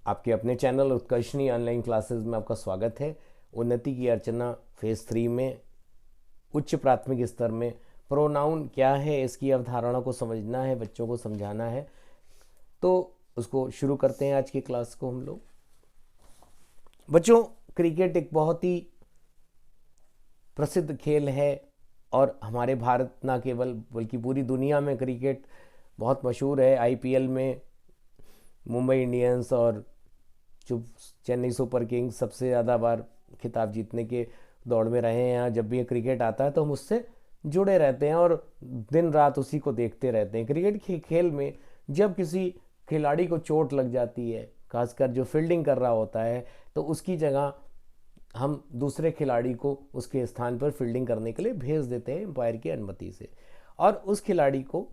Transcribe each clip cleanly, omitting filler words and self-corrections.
आपके अपने channel उत्कर्षणी online classes में आपका स्वागत है। उन्नति की अर्चना फेज 3 में उच्च प्राथमिक स्तर में प्रोनाउन क्या है, इसकी अवधारणा को समझना है, बच्चों को समझाना है। तो उसको शुरू करते हैं आज की क्लास को हम लोग। बच्चों, क्रिकेट एक बहुत ही प्रसिद्ध खेल है और हमारे भारत ना केवल बल्कि पूरी दुनिया में क्रिकेट बहुत मशहूर है। आईपीएल में मुंबई इंडियंस और जो चेन्नई सुपर किंग्स सबसे ज़्यादा बार खिताब जीतने के दौड़ में रहे हैं। जब भी ये क्रिकेट आता है तो हम उससे जुड़े रहते हैं और दिन रात उसी को देखते रहते हैं। क्रिकेट के खेल में जब किसी खिलाड़ी को चोट लग जाती है, खासकर जो फील्डिंग कर रहा होता है, तो उसकी जगह हम दूसरे खिलाड़ी को उसके स्थान पर फील्डिंग करने के लिए भेज देते हैं एम्पायर की अनुमति से, और उस खिलाड़ी को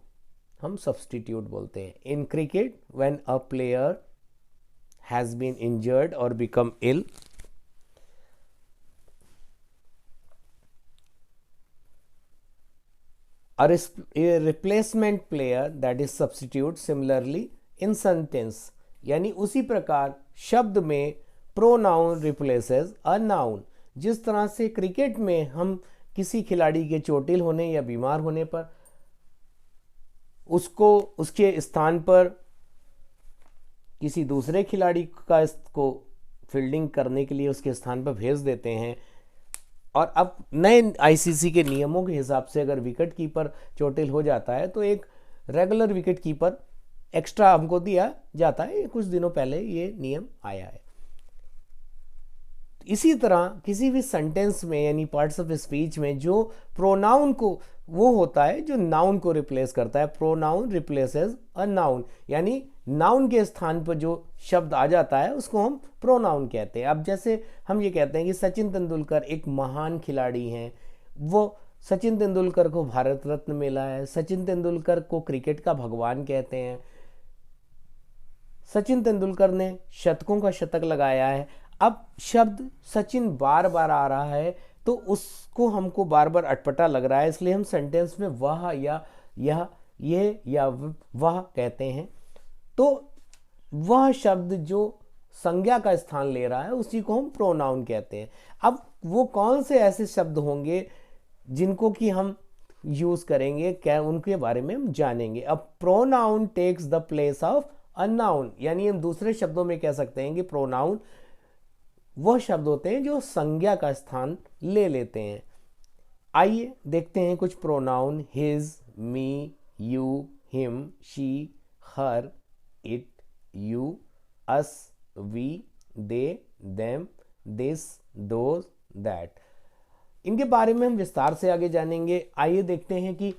हम सब्स्टिट्यूट बोलते हैं। In cricket when a player has been injured or become ill, a replacement player that is substitute similarly in sentence, यानी उसी प्रकार शब्द में pronoun replaces a noun। जिस तरह से क्रिकेट में हम किसी खिलाड़ी के चोटिल होने या बीमार होने पर उसको उसके स्थान पर किसी दूसरे खिलाड़ी का इसको फील्डिंग करने के लिए उसके स्थान पर भेज देते हैं, और अब नए आईसीसी के नियमों के हिसाब से अगर विकेट कीपर चोटिल हो जाता है तो एक रेगुलर विकेट कीपर एक्स्ट्रा हमको दिया जाता है। कुछ दिनों पहले ये नियम आया है। इसी तरह किसी भी सेंटेंस में यानी पार्ट्स ऑफ स्पीच में जो प्रोनाउन को वो होता है जो नाउन को रिप्लेस करता है। प्रोनाउन रिप्लेसेस अ नाउन, यानी नाउन के स्थान पर जो शब्द आ जाता है उसको हम प्रोनाउन कहते हैं। अब जैसे हम ये कहते हैं कि सचिन तेंदुलकर एक महान खिलाड़ी हैं, वो सचिन तेंदुलकर को भारत रत्न मिला है, सचिन तेंदुलकर को क्रिकेट का भगवान कहते हैं, सचिन तेंदुलकर ने शतकों का शतक लगाया है। अब शब्द सचिन बार बार आ रहा है तो उसको हमको बार बार अटपटा लग रहा है, इसलिए हम सेंटेंस में वह या यह, ये या वह कहते हैं। तो वह शब्द जो संज्ञा का स्थान ले रहा है उसी को हम प्रोनाउन कहते हैं। अब वो कौन से ऐसे शब्द होंगे जिनको कि हम यूज करेंगे, क्या उनके बारे में हम जानेंगे। अब pronoun takes the place of a noun, यानी हम दूसरे शब्दों में कह सकते हैं कि प्रोनाउन वह शब्द होते हैं जो संज्ञा का स्थान ले लेते हैं। आइए देखते हैं कुछ pronoun. His, me, you, him, she, her, it, you, us, we, they, them, this, those, that. इनके बारे में हम विस्तार से आगे जानेंगे। आइए देखते हैं कि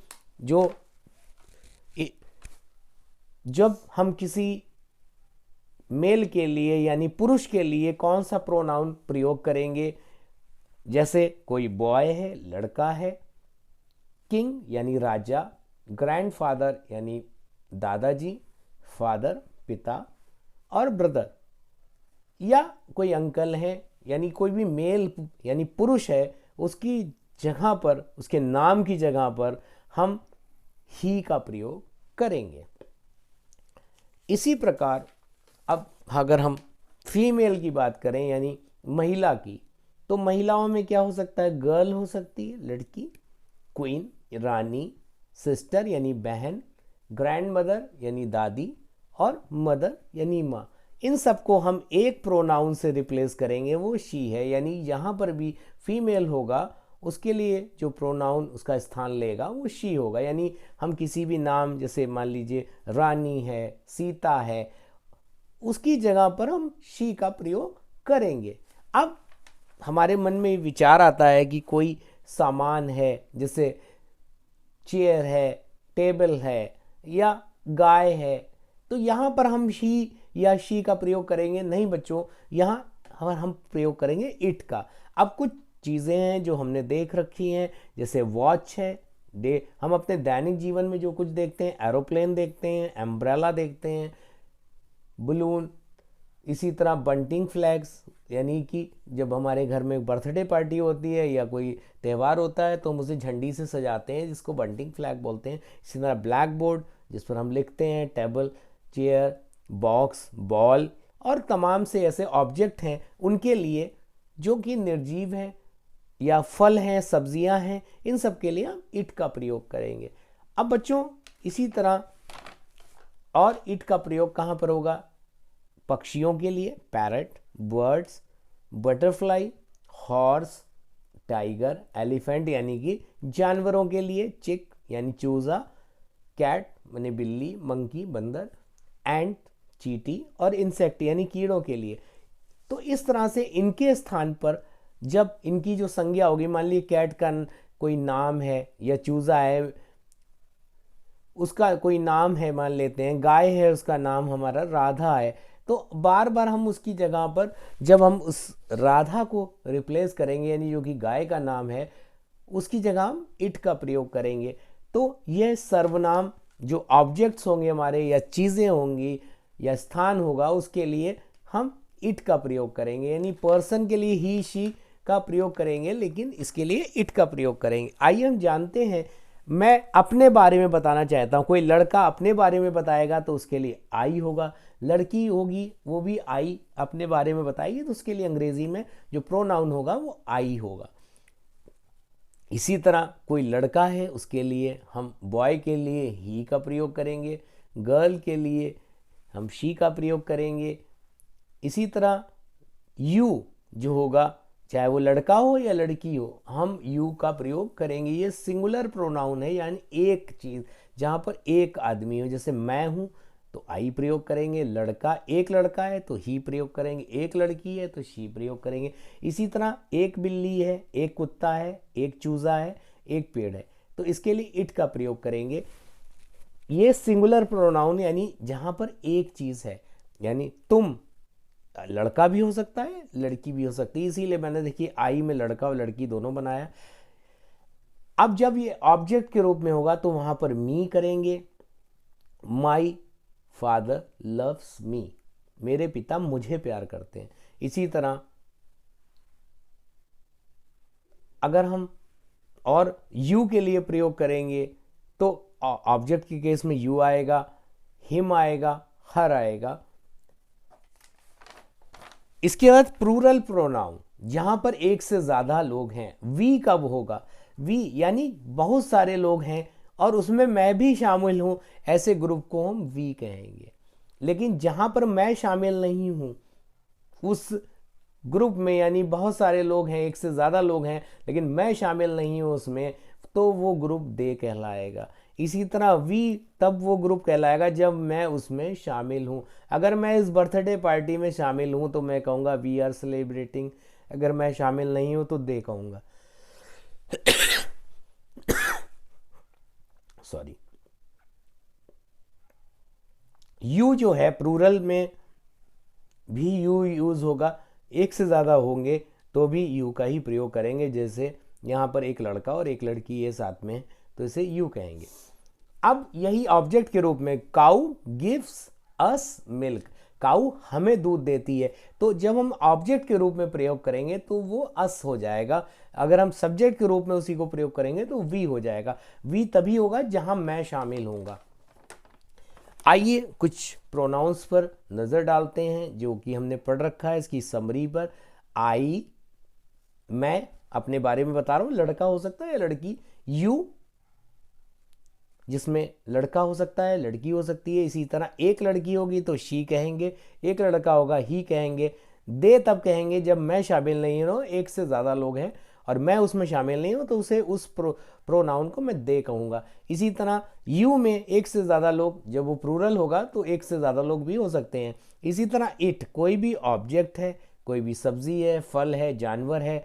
जब हम किसी मेल के लिए यानी पुरुष के लिए कौन सा प्रोनाउन प्रयोग करेंगे। जैसे कोई बॉय है, लड़का है, किंग यानी राजा, ग्रैंडफादर यानी दादाजी, फादर पिता, और ब्रदर, या कोई अंकल है यानी कोई भी मेल यानी पुरुष है, उसकी जगह पर, उसके नाम की जगह पर हम ही का प्रयोग करेंगे। इसी प्रकार अब अगर हम फीमेल की बात करें यानी महिला की, तो महिलाओं में क्या हो सकता है। गर्ल हो सकती है, लड़की, क्वीन रानी, सिस्टर यानी बहन, ग्रैंड मदर यानी दादी, और मदर यानी माँ। इन सबको हम एक प्रोनाउन से रिप्लेस करेंगे, वो शी है। यानी यहाँ पर भी फीमेल होगा, उसके लिए जो प्रोनाउन उसका स्थान लेगा वो शी होगा। यानी हम किसी भी नाम, जैसे मान लीजिए रानी है, सीता है, उसकी जगह पर हम शी का प्रयोग करेंगे। अब हमारे मन में विचार आता है कि कोई सामान है, जैसे चेयर है, टेबल है, या गाय है, तो यहाँ पर हम ही या शी का प्रयोग करेंगे। नहीं बच्चों, यहाँ हम प्रयोग करेंगे इट का। अब कुछ चीज़ें हैं जो हमने देख रखी हैं, जैसे वॉच है, हम अपने दैनिक जीवन में जो कुछ देखते हैं, एरोप्लेन देखते हैं, एम्ब्रेला देखते हैं, बलून, इसी तरह बंटिंग फ्लैग्स, यानी कि जब हमारे घर में बर्थडे पार्टी होती है या कोई त्यौहार होता है तो हम उसे झंडी से सजाते हैं, जिसको बंटिंग फ्लैग बोलते हैं। इसी तरह ब्लैक बोर्ड जिस पर हम लिखते हैं, टेबल, चेयर, बॉक्स, बॉल, और तमाम से ऐसे ऑब्जेक्ट हैं उनके लिए जो कि निर्जीव हैं या फल हैं, सब्जियां हैं, इन सब के लिए हम इट का प्रयोग करेंगे। अब बच्चों इसी तरह और इट का प्रयोग कहाँ पर होगा? पक्षियों के लिए parrot, birds, butterfly, horse, tiger, elephant यानी कि जानवरों के लिए, चिक यानी चूजा, कैट यानी बिल्ली, मंकी बंदर, एंट चींटी और इंसेक्ट यानी कीड़ों के लिए। तो इस तरह से इनके स्थान पर जब इनकी जो संज्ञा होगी, मान लीजिए कैट का कोई नाम है या चूजा है उसका कोई नाम है, मान लेते हैं गाय है उसका नाम हमारा राधा है, तो बार बार हम उसकी जगह पर जब हम उस राधा को रिप्लेस करेंगे यानी जो कि गाय का नाम है उसकी जगह हम इट का प्रयोग करेंगे। तो यह सर्वनाम जो ऑब्जेक्ट्स होंगे हमारे या चीज़ें होंगी या स्थान होगा उसके लिए हम इट का प्रयोग करेंगे, यानी पर्सन के लिए ही शी का प्रयोग करेंगे लेकिन इसके लिए इट का प्रयोग करेंगे। आइए हम जानते हैं, मैं अपने बारे में बताना चाहता हूँ, कोई लड़का अपने बारे में बताएगा तो उसके लिए आई होगा, लड़की होगी वो भी आई अपने बारे में बताएगी तो उसके लिए अंग्रेजी में जो प्रोनाउन होगा वो आई होगा। इसी तरह कोई लड़का है उसके लिए हम बॉय के लिए ही का प्रयोग करेंगे, गर्ल के लिए हम शी का प्रयोग करेंगे। इसी तरह यू जो होगा चाहे वो लड़का हो या लड़की हो हम यू का प्रयोग करेंगे। ये सिंगुलर प्रोनाउन है यानी एक चीज़ जहाँ पर एक आदमी हो, जैसे मैं हूँ तो आई प्रयोग करेंगे, लड़का एक लड़का है तो ही प्रयोग करेंगे, एक लड़की है तो शी प्रयोग करेंगे। इसी तरह एक बिल्ली है, एक कुत्ता है, एक चूज़ा है, एक पेड़ है तो इसके लिए इट का प्रयोग करेंगे। ये सिंगुलर प्रोनाउन यानी जहाँ पर एक चीज़ है, यानी तुम लड़का भी हो सकता है लड़की भी हो सकती है, इसीलिए मैंने देखिए आई में लड़का और लड़की दोनों बनाया। अब जब ये ऑब्जेक्ट के रूप में होगा तो वहां पर मी करेंगे, माई फादर लव्स मी, मेरे पिता मुझे प्यार करते हैं। इसी तरह अगर हम और यू के लिए प्रयोग करेंगे तो ऑब्जेक्ट के केस में यू आएगा, हिम आएगा, हर आएगा। इसके बाद प्लूरल प्रोनाउन जहां पर एक से ज्यादा लोग हैं, वी कब होगा? वी यानी बहुत सारे लोग हैं और उसमें मैं भी शामिल हूं, ऐसे ग्रुप को हम वी कहेंगे। लेकिन जहां पर मैं शामिल नहीं हूं उस ग्रुप में, यानी बहुत सारे लोग हैं, एक से ज़्यादा लोग हैं लेकिन मैं शामिल नहीं हूँ उसमें, तो वो ग्रुप दे कहलाएगा। इसी तरह वी तब वो ग्रुप कहलाएगा जब मैं उसमें शामिल हूँ। अगर मैं इस बर्थडे पार्टी में शामिल हूँ तो मैं कहूँगा वी आर सेलिब्रेटिंग, अगर मैं शामिल नहीं हूँ तो दे कहूँगा। सॉरी। यू जो है प्लूरल में भी यू यूज होगा, एक से ज़्यादा होंगे तो भी यू का ही प्रयोग करेंगे। जैसे यहाँ पर एक लड़का और एक लड़की है साथ में तो इसे यू कहेंगे। अब यही ऑब्जेक्ट के रूप में काऊ गिव्स अस मिल्क, काऊ हमें दूध देती है, तो जब हम ऑब्जेक्ट के रूप में प्रयोग करेंगे तो वो अस हो जाएगा। अगर हम सब्जेक्ट के रूप में उसी को प्रयोग करेंगे तो वी हो जाएगा। वी तभी होगा जहां मैं शामिल होऊंगा। आइए कुछ प्रोनाउंस पर नज़र डालते हैं जो कि हमने पढ़ रखा है, इसकी समरी पर। आई, मैं अपने बारे में बता रहा हूँ, लड़का हो सकता है या लड़की। यू जिसमें लड़का हो सकता है लड़की हो सकती है। इसी तरह एक लड़की होगी तो शी कहेंगे, एक लड़का होगा ही कहेंगे। दे तब कहेंगे जब मैं शामिल नहीं हूँ, एक से ज़्यादा लोग हैं और मैं उसमें शामिल नहीं हूँ तो उसे उस प्रोनाउन को मैं दे कहूँगा। इसी तरह यू में एक से ज़्यादा लोग, जब वो प्लूरल होगा तो एक से ज़्यादा लोग भी हो सकते हैं। इसी तरह इट, कोई भी ऑब्जेक्ट है, कोई भी सब्जी है, फल है, जानवर है,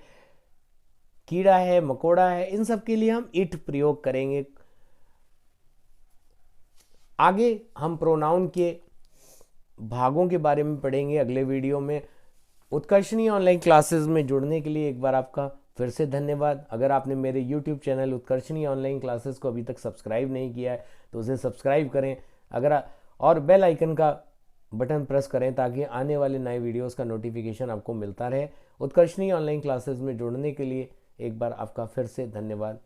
कीड़ा है, मकोड़ा है, इन सब के लिए हम इट प्रयोग करेंगे। आगे हम प्रोनाउन के भागों के बारे में पढ़ेंगे अगले वीडियो में। उत्कर्षणी ऑनलाइन क्लासेस में जुड़ने के लिए एक बार आपका फिर से धन्यवाद। अगर आपने मेरे YouTube चैनल उत्कर्षणी ऑनलाइन क्लासेस को अभी तक सब्सक्राइब नहीं किया है तो उसे सब्सक्राइब करें, और बेल आइकन का बटन प्रेस करें ताकि आने वाले नए वीडियोस का नोटिफिकेशन आपको मिलता रहे। उत्कर्षणी ऑनलाइन क्लासेस में जुड़ने के लिए एक बार आपका फिर से धन्यवाद।